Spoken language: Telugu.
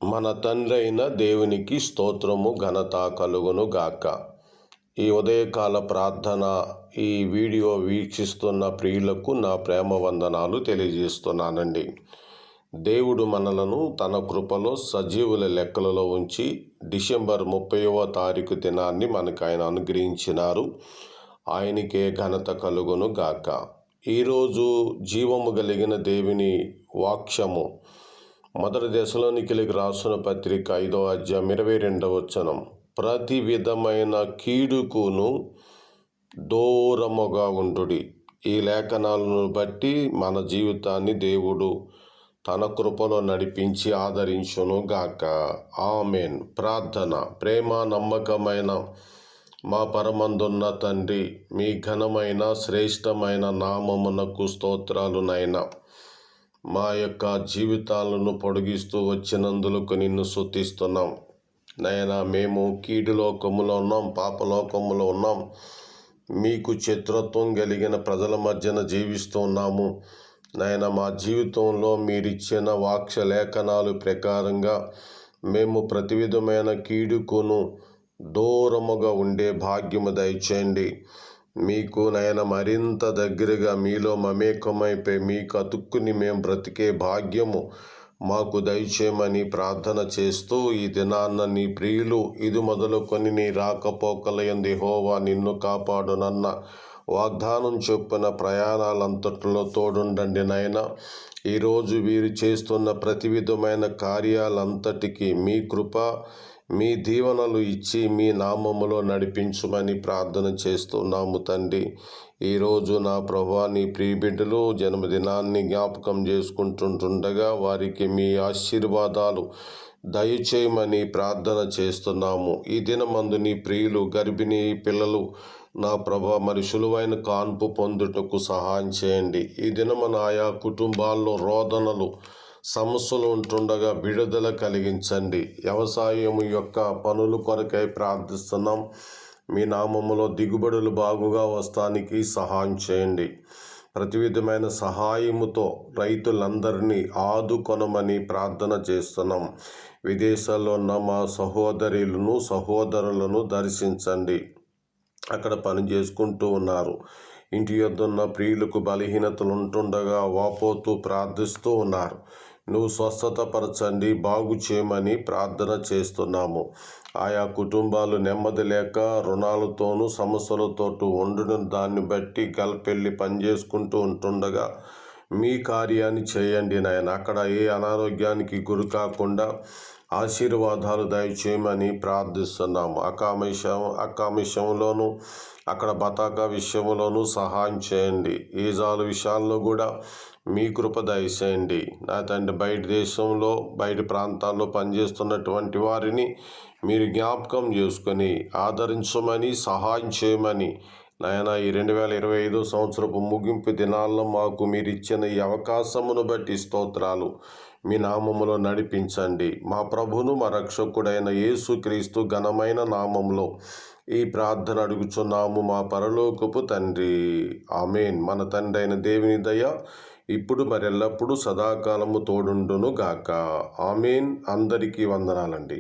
మన తండ్రి అయిన దేవునికి స్తోత్రము ఘనత కలుగును గాక. ఈ ఉదయకాల ప్రార్థన ఈ వీడియో వీక్షిస్తున్న ప్రియులకు నా ప్రేమ వందనాలు తెలియజేస్తున్నానండి. దేవుడు మనలను తన కృపలో సజీవుల లెక్కలలో ఉంచి డిసెంబర్ 30వ తారీఖు దినాన్ని మనకు ఆయన అనుగ్రహించినారు. ఆయనకే ఘనత కలుగును గాక. ఈరోజు జీవము కలిగిన దేవుని వాక్యము మొదటి దశలోనికెలికి రాసిన పత్రిక 5వ అధ్యాయం 22వ వచనం. ప్రతి విధమైన కీడుకును దూరముగా ఉండుడి. ఈ లేఖనాలను బట్టి మన జీవితాన్ని దేవుడు తన కృపలో నడిపించి ఆదరించును గాక. ఆమేన్. ప్రార్థన. ప్రేమ నమ్మకమైన మా పరమందున్న తండ్రి, మీ ఘనమైన శ్రేష్టమైన నామమునకు స్తోత్రాలు నైనా. మా యొక్క జీవితాలను పొడిగిస్తూ వచ్చినందులకు నిన్ను స్తుతిస్తున్నాం నైనా. మేము కీడు లోకములో ఉన్నాం, పాపలోకములో ఉన్నాం. మీకు శత్రుత్వం కలిగిన ప్రజల మధ్యన జీవిస్తూ ఉన్నాము నాయన. మా జీవితంలో మీరిచ్చిన వాక్య లేఖనాలు ప్రకారంగా మేము ప్రతి విధమైన కీడుకును దూరముగా ఉండే భాగ్యము దయచేయండి. మీకు నాయన మరింత దగ్గరగా మీలో మమేకమైపోయి మీకు అతుక్కుని మేము బ్రతికే భాగ్యము మాకు దయచేయమని ప్రార్థన చేస్తూ, ఈ దినాన్న నీ ప్రియులు ఇది మొదలుకొని నీ రాకపోకలయందు యెహోవా నిన్ను కాపాడునన్న వాగ్దానం చొప్పున ప్రయాణాలంతట్లో తోడుండండి నాయన. ఈరోజు వీరు చేస్తున్న ప్రతి విధమైన కార్యాలంతటికీ మీ కృప, మీ దీవెనలు ఇచ్చి మీ నామములో నడిపించుమని ప్రార్థన చేస్తున్నాము తండ్రి. ఈరోజు నా ప్రభువా, నీ ప్రియబిడ్డలు జన్మదినాన్ని జ్ఞాపకం చేసుకుంటుండగా వారికి మీ ఆశీర్వాదాలు దయచేయమని ప్రార్థన చేస్తున్నాము. ఈ దినమందు నీ ప్రియులు గర్భిణీ పిల్లలు నా ప్రభువా మరి సులువైన కాన్పు పొందుటకు సహాయం చేయండి. ఈ దినమున ఆయా కుటుంబాల్లో రోదనలు సమస్యలు ఉంటుండగా విడుదల కలిగించండి. వ్యవసాయం యొక్క పనుల కొరకై ప్రార్థిస్తున్నాం. మీ నామములో దిగుబడులు బాగుగా వస్తానికి సహాయం చేయండి. ప్రతి విధమైన సహాయముతో రైతులందరినీ ఆదుకొనమని ప్రార్థన చేస్తున్నాం. విదేశాల్లో ఉన్న మా సహోదరులను దర్శించండి. అక్కడ పని చేసుకుంటూ ఉన్నారు. ఇంటి యొద్ద ఉన్న ప్రియులకు బలహీనతలు ఉంటుండగా వాపోతూ ప్రార్థిస్తూ ఉన్నారు. నువ్వు స్వస్థతపరచండి, బాగు చేయమని ప్రార్థన చేస్తున్నాము. ఆయా కుటుంబాలు నెమ్మది లేక రుణాలతోనూ సమస్యలతోటూ ఉండును దాన్ని బట్టి గల్పెళ్ళి పనిచేసుకుంటూ ఉంటుండగా మీ కార్యాన్ని చేయండి నాయన. అక్కడ ఏ అనారోగ్యానికి గురి కాకుండా ఆశీర్వాదాలు దయచేయమని ప్రార్థిస్తున్నాము. అకామిషంలోనూ అక్కడ బతాక విషయంలోనూ సహాయం చేయండి. ఈజాల విషయాల్లో కూడా మీ కృప దయచేయండి నా తండ్రి. బయట దేశంలో బయట ప్రాంతాల్లో పనిచేస్తున్నటువంటి వారిని మీరు జ్ఞాపకం చేసుకొని ఆదరించమని సహాయం చేయమని నాయన. ఈ 2025 సంవత్సరపు ముగింపు దినాల్లో మాకు మీరు ఇచ్చిన ఈ అవకాశమును బట్టి స్తోత్రాలు. మీ నామములో నడిపించండి. మా ప్రభును మా రక్షకుడైన యేసుక్రీస్తు ఘనమైన నామములో ఈ ప్రార్థన అడుగుచున్నాము మా పరలోకపు తండ్రి. ఆమేన్. మన తండ్రి అయిన దేవుని దయ ఇప్పుడు మరెల్లప్పుడూ సదాకాలము తోడుండును గాక. ఆమేన్. అందరికీ వందనాలండి.